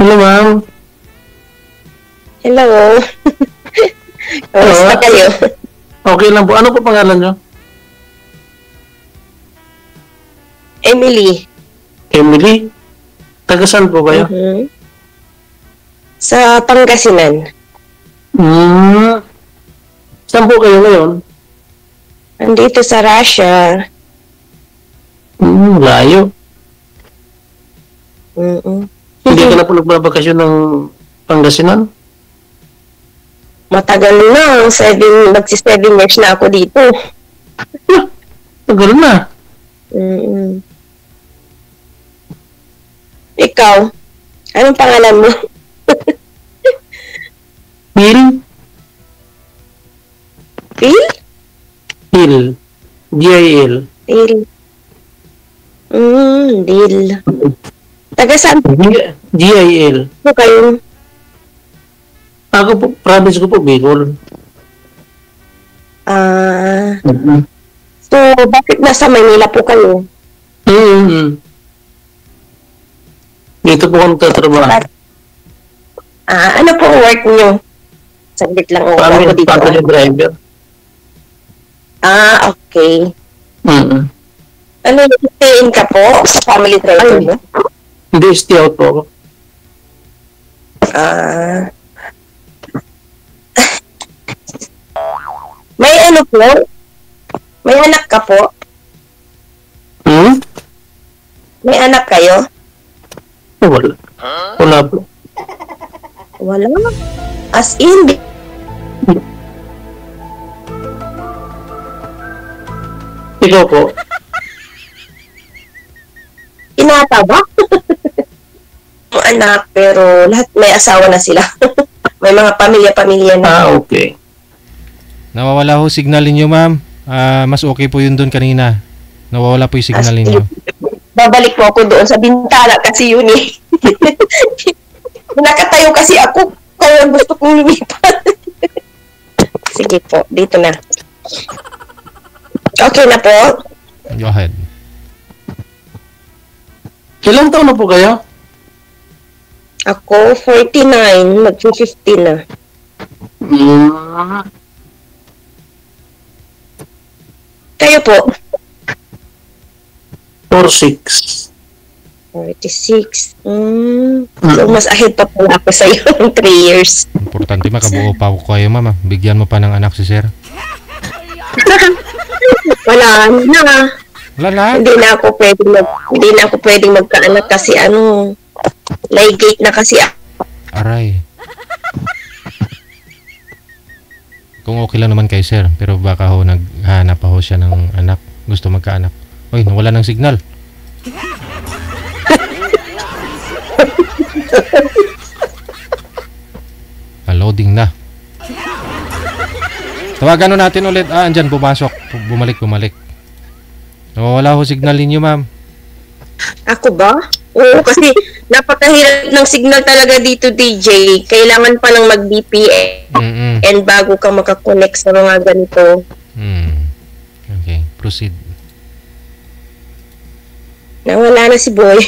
Hello, ma'am. Hello. Kamusta kayo? Okay lang po. Ano po pangalan nyo? Emily. Emily? Taga saan po kayo? Sa Pangasinan. Saan po kayo ngayon? Andito sa Russia. Layo. Hindi ka na po nagbabakasyon ng Pangasinan? Matagal na. Magsi-7 years na ako dito. Tagal na. Ikaw, anong pangalan mo? Phil? Phil? Phil. G-I-L. Phil. Phil. Taga saan? G-I-L. Ano kayo? Ako po, province ko po, Bicol. So, bakit nasa Manila po kayo? Dito po kami tatrabaho. Ano po ang work nyo? Saglit lang ako dito. Family driver. Okay. Ano, stay-in ka po sa family driver mo? Hindi, stay out po ako. May ano po? May anak ka po? May anak kayo? Wala. Wala po. Wala? As in? Ikaw po? Inata ba? Anak, pero lahat may asawa na sila. May mga pamilya-pamilya na. Okay. Nawawala ho signal ninyo, ma'am. Mas okay po yun doon kanina. Nawawala po yung signal ninyo. Babalik po ako doon sa bintana kasi yun eh. Nakatayo kasi ako. Kaya gusto kong lumipat. Sige po, dito na. Okay na po? Go ahead. Ilang taon na po kayo? Ako, 49. Mag-50 na. Kayo po? 46. 46. So, mas ahead pa pala ako sa'yo ng 3 years. Importante makabuo pa ako kayo, ma'am. Bigyan mo pa ng anak si sir. Wala na. Wala na? Hindi na ako pwedeng magkaanak kasi ligate na kasi ako. Aray. Kung okay lang naman kay sir, pero baka ho naghanap pa ho siya ng anak. Gusto magkaanak. Uy, nawala ng signal. Loading na. Tawagan natin ulit. Andyan, pumasok. Bumalik. Nawawala ho signal ninyo, ma'am. Ako ba? Oo, kasi napakahirap ng signal talaga dito, DJ. Kailangan pa lang mag-VPN and bago ka makakonect sa mga ganito. Okay, proceed. Nawala na si Boy.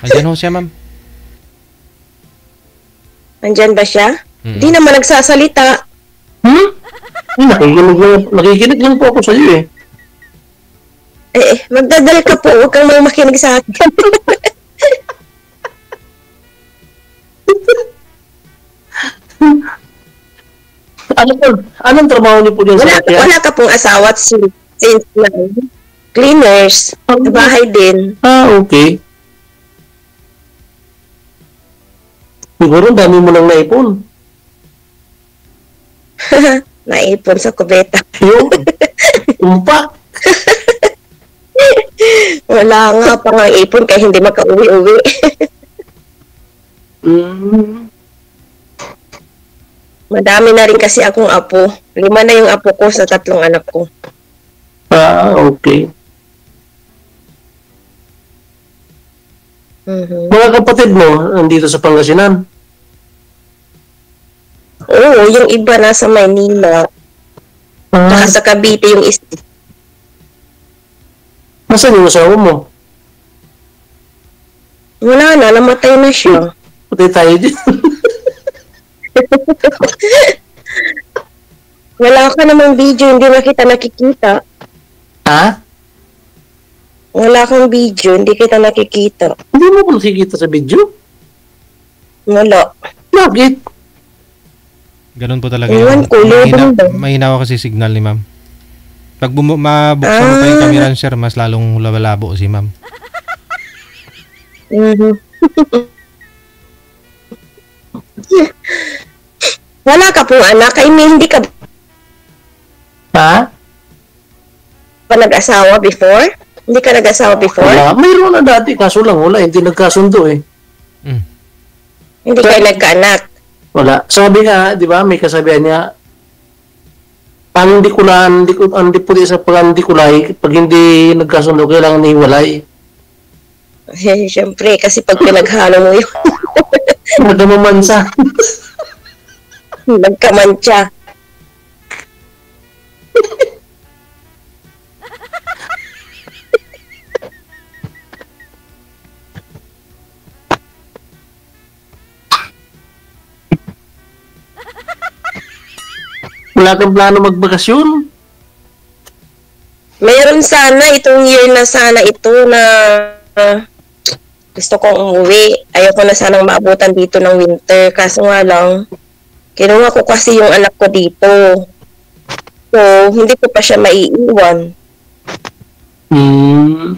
Andyan ho siya, ma'am. Andyan ba siya? Hindi naman nagsasalita. Nakikinig lang po ako sa iyo eh. Magdadal ka po. Huwag kang makinig sa akin. Anong trabaho niyo po dyan sa akin? Wala ka pong asawa at since cleaners. Sa bahay din. Okay. Siguro dami mo nang naipon. Naipon sa kubeta. Yung umpak. Wala nga pa nga ipon kaya hindi makauwi-uwi. Madami na rin kasi akong apo. 5 na yung apo ko sa 3 anak ko. Okay. Mga kapatid mo nandito sa Pangasinan? Oo, yung iba nasa Maynila. Saka sa Cavite yung isa. Nasaan yung asawa mo? Wala na, namatay na siya. Patay tayo dyan. Wala ka namang video, hindi na kita nakikita. Ha? Wala kang video, hindi kita nakikita. Hindi mo ko nakikita sa video? Wala. Bakit? Ganun po talaga Ewan ko, lubang daw. mahina kasi signal ni ma'am. Pag mabuksan mo pa yung camera, sir, mas lalong lumalabo si ma'am. Mhm. Wala ka pong anak, I mean, hindi ka Ha? ba nag-asawa before? Hindi ka nag-asawa before? Wala. Mayroon na dati, kaso lang wala. Hindi nagkasundo eh. Mm. Hindi kayo nagkaanak? Wala. Sabi nga, di ba, may kasabihan niya, ang hindi pwede sa hindi kulay, pag hindi nagkasundo, kailangan hiwalay. Eh, siyempre, kasi pag pinaghalo mo yun, Nagamamansa. nagkamantya. Wala kang plano magbakasyon. Mayroon sana itong year na sana ito na gusto kong umuwi. Ayoko na sanang maabutan dito ng winter. Kaso nga lang, kinuha ko kasi yung anak ko dito. So, hindi ko pa siya maiiwan.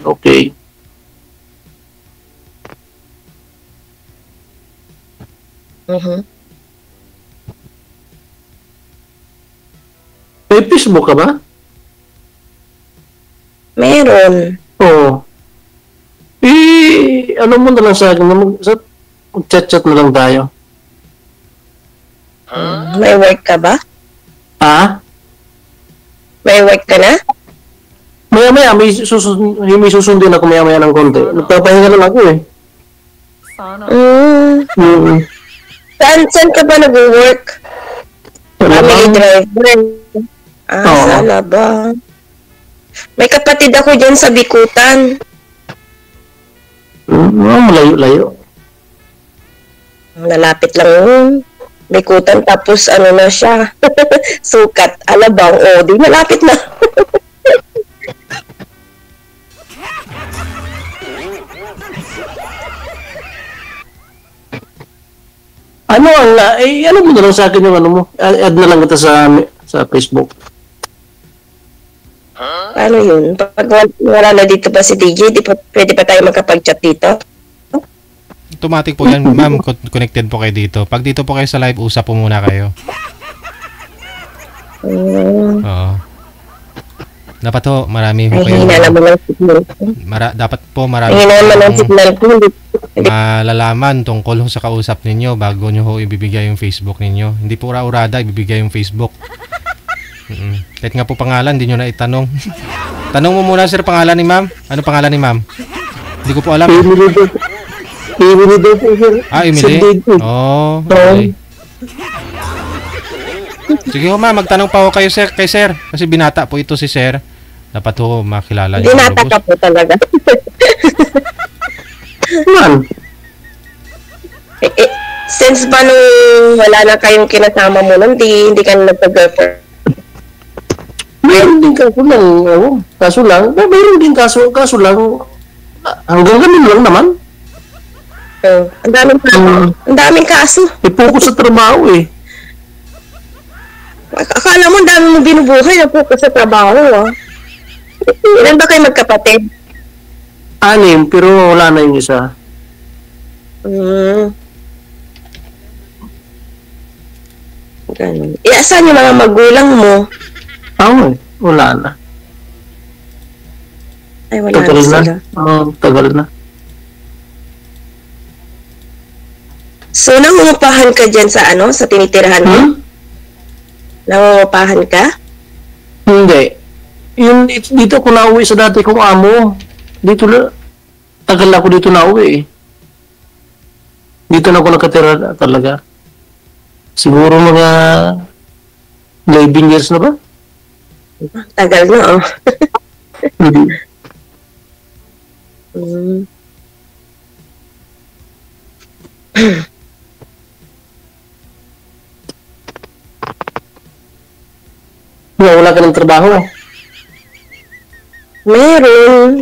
Okay. Mhm. May Facebook ka ba? Meron. Oo. Ano mo na lang sa akin, mag-chat-chat na lang tayo. May work ka ba? Ha? May work ka na? Maya-maya, may susundin ako maya-maya ng konti. Nagpapahinga lang ako eh. Saan ka ba nag-work? Family driver. Oo. Sa Alabang. May kapatid ako dyan sa Bikutan. Malayo-layo. Nalapit lang yun. Bikutan, tapos ano na siya. Sukat, Alabang. O, di malapit na. Ano mo na lang sa akin yung ano mo? Add na lang kita sa Facebook. Paano yun? Pag wala na dito ba si DJ, pwede pa tayo magkapag-chat dito? Automatic po yan, ma'am. Connected po kayo dito. Pag dito po kayo sa live, usap po muna kayo. Oo. Dapat po, marami po kayo. Hina naman ng signal. Dapat po, marami Hina naman ng signal ko. malalaman tungkol sa kausap ninyo bago nyo ho ibibigay yung Facebook ninyo. Hindi po ura-urada ibibigay yung Facebook. Kahit nga po pangalan, hindi nyo na itanong. Tanong mo muna, sir, pangalan ni ma'am. Ano pangalan ni ma'am? Hindi ko po alam. Emily daw po, sir. Emily? Oh, okay. Sige ho, ma'am, magtanong pa ho kayo, sir, kay sir. Kasi binata po ito si sir. Dapat ho makilala niyo. Binata ka po talaga. Man. Since ba nung wala na kayong kinasama mo nun, hindi ka na nagpa-girlfriend? Mayroon din kaso lang, kaso lang, mayroon din kaso lang, hanggang ganun lang naman. Ang daming kaso. Ipokus sa trabaho eh. Akala mo ang dami mo binubuhay na focus sa trabaho, ah. Ilan ba kayo magkapatid? 6, pero wala na yung isa. Ganun. Saan yung mga magulang mo? Wala na. Ay, wala na sila. Tagal na. So, nangungupahan ka dyan sa sa tinitirahan mo? Nangungupahan ka? Hindi. Dito ako nauwi sa dati kong amo. Dito na. Tagal ako dito nauwi eh. Dito na ako nakatira talaga. Siguro mga 11 years na ba? Tagal na, oh. Wala ka ng trabaho. Meron.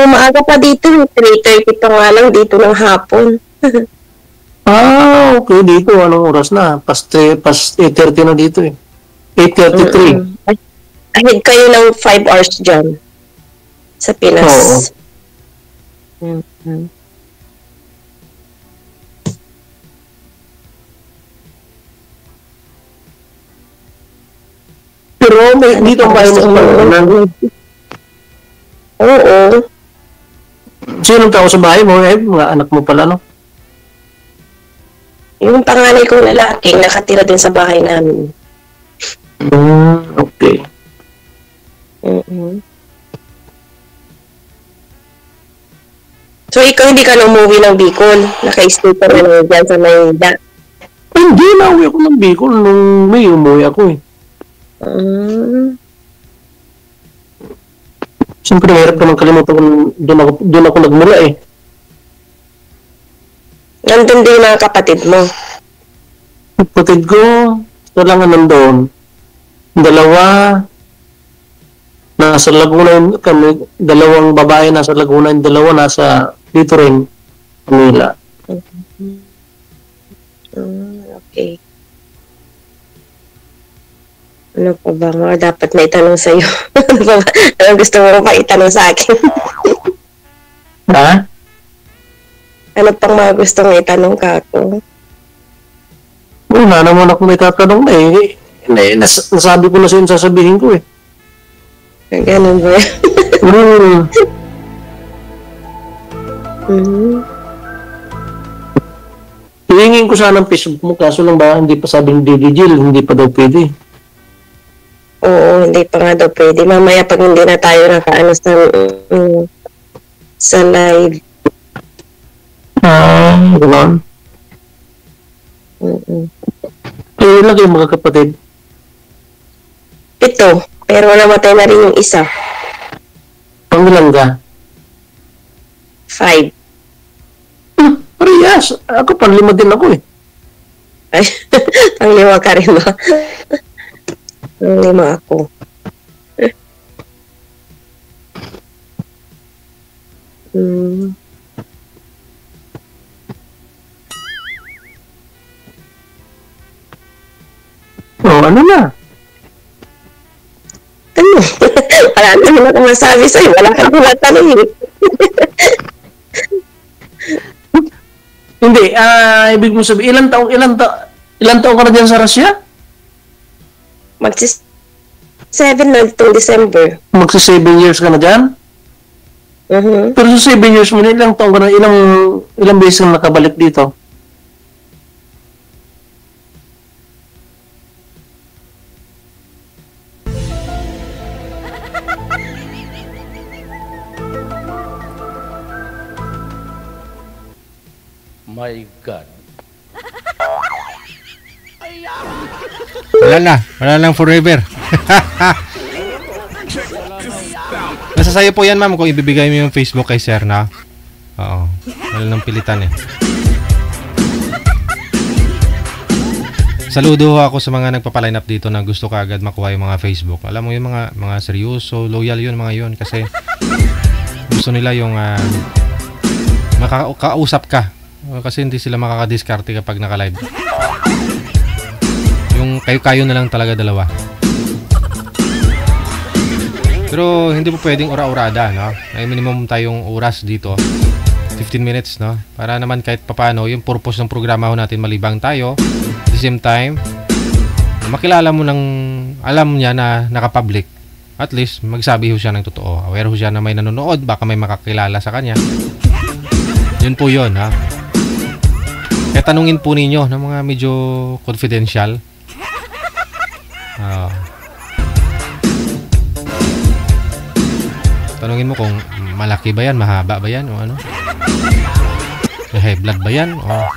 Maaga pa dito. 3:30 pa nga lang dito ng hapon. Okay. Dito, anong oras na? Past 8:30 na dito eh. 8:33. Ahead kayo ng 5 hours dyan. Sa Pinas. Oo. Pero dito ang bahay mo sa Pangasinan. Oo. Sinong tao sa bahay mo? Mga anak mo pala, no? Yung panganay kong lalaki, nakatira din sa bahay namin. Okay. So, ikaw hindi ka na umuwi ng Bicol. Naka-stay pa rin dyan sa Maynila. Hindi na uwi ako ng Bicol nung may umuwi ako eh. Siyempre, mahirap naman kalimutan kung doon ako nagmula eh. Nandun din yung mga kapatid mo. Kapatid ko, kailangan nandoon. Dalawa, nasa Laguna kami, dalawang babae nasa Laguna, yung dalawa nasa dito rin, Manila. Okay. Ano pa ba nga dapat na itanong sa'yo? Ano gusto mo pa itanong sa akin? Ha? Ano pang mga gusto mo itanong ka ako? Wala naman ako may tatanong na eh. Nasabi ko na siya yung sasabihin ko eh. Ganun ba? Hihingin ko sana ng Facebook mo, kaso lang ba hindi pa sabing DDG, hindi pa daw pwede. Oo, hindi pa nga daw pwede. Mamaya pag hindi na tayo nakaano sa live. Gano'n. Ilan kayo mga kapatid? 7, pero namatay na rin yung isa. Pangilan ka? 5. Parehas. Ako, panlima din ako eh. Ay, panglima ka rin ba? Panglima ako. Ano na? Ano? Wala naman ako masabi sa'yo. Wala kang tinatanong eh. Hindi, ibig mo sabihin, ilan taong ka na dyan sa Russia? 7 na itong December. 7 years ka na dyan? Pero sa 7 years mo, ilang taong ka na, ilang beses ka nakabalik dito? My God. Wala lang forever. Nasa sayo po yan, ma'am, kung ibibigay mo yung Facebook kay sir na. Oo, wala nang pilitan eh. Saludo ako sa mga nagpapaline up dito na gusto ka agad makuha yung mga Facebook. Alam mo yung mga seryoso, loyal yun, mga yun. Kasi gusto nila yung makakausap ka. Kasi hindi sila makakadiskarte kapag naka-live. Yung kayo-kayo na lang talaga dalawa. Pero hindi po pwedeng ura-urada, no? May minimum tayong oras dito. 15 minutes, no? Para naman kahit papano, yung purpose ng programa ho natin malibang tayo. At the same time, makilala mo ng alam niya na naka-public. At least, magsabi ho siya ng totoo. Aware ho siya na may nanonood, baka may makakilala sa kanya. Yun po yun, ha? Kaya tanungin po ninyo ng mga medyo confidential. Tanungin mo kung malaki ba yan, mahaba ba yan, o ano? High blood ba yan, o...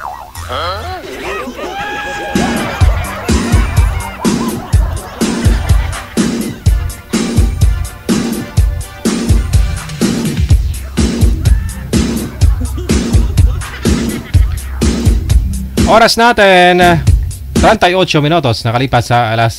Oras natin 38 minutos nakalipas sa alas